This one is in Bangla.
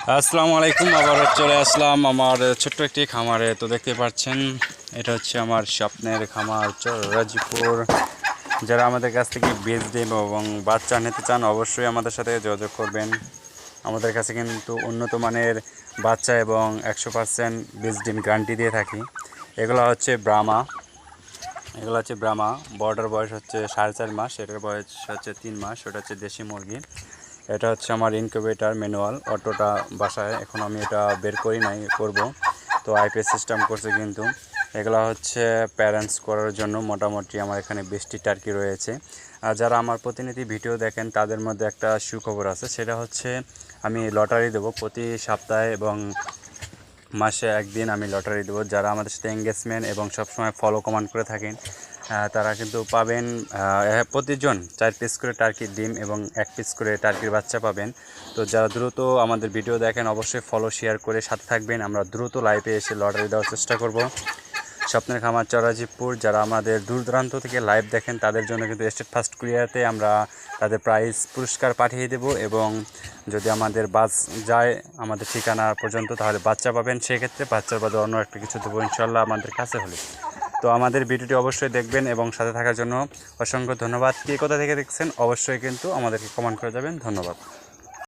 আসসালামু আলাইকুম। আবার চলে আসলাম আমার ছোট্ট একটি খামারে। তো দেখতে পাচ্ছেন এটা হচ্ছে আমার স্বপ্নের খামার রাজীপুর। যারা আমাদের কাছ থেকে বীজ ডিম এবং বাচ্চা নিতে চান অবশ্যই আমাদের সাথে যোগাযোগ করবেন। আমাদের কাছে কিন্তু উন্নত মানের বাচ্চা এবং 100% বীজ ডিম গ্যারান্টি দিয়ে থাকি। এগুলো হচ্ছে ব্রাহ্মা। বর্ডার বয়স হচ্ছে 4.5 মাস, এটার বয়স হচ্ছে 3 মাস। ওটা হচ্ছে দেশি মুরগি। এটা হচ্ছে আমার ইনকিউবেটর ম্যানুয়াল অটোটা বাসায়, এখন আমি এটা বের করি নাই, করব। তো আইপিএস সিস্টেম করছে কিন্তু। এগুলো হচ্ছে প্যারেন্টস করার জন্য মোটামুটি আমার এখানে 20টি টার্কি রয়েছে। আর যারা আমার প্রতিনিধি ভিডিও দেখেন তাদের মধ্যে একটা সুখবর আছে, সেটা হচ্ছে আমি লটারি দেবো প্রতি সপ্তাহে এবং মাসে একদিন আমি লটারি দেবো। যারা আমাদের সাথে এঙ্গেজমেন্ট এবং সবসময় ফলো কমেন্ট করে থাকেন তারা কিন্তু পাবেন প্রতিজন 4 পিস করে টার্কির ডিম এবং 1 পিস করে টার্কির বাচ্চা পাবেন। তো যারা দ্রুত আমাদের ভিডিও দেখেন অবশ্যই ফলো শেয়ার করে সাথে থাকবেন। আমরা দ্রুত লাইভে এসে লটারি দেওয়ার চেষ্টা করব। স্বপ্নের খামার চরাজিপুর, যারা আমাদের দূর দূরান্ত থেকে লাইভ দেখেন তাদের জন্য কিন্তু স্টেট ফার্স্ট কুরিয়ারে আমরা তাদের প্রাইজ পুরস্কার পাঠিয়ে দেব, এবং যদি আমাদের বাস যায় আমাদের ঠিকানা পর্যন্ত তাহলে বাচ্চা পাবেন। সেক্ষেত্রে বাচ্চার বাদে অন্য একটা কিছু দেবো ইনশাল্লাহ আমাদের কাছে হলে। তো আমাদের ভিডিওটি অবশ্যই দেখবেন এবং সাথে থাকার জন্য অসংখ্য ধন্যবাদ। কে কোথা থেকে দেখছেন অবশ্যই কিন্তু আমাদেরকে কমেন্ট করে যাবেন। ধন্যবাদ।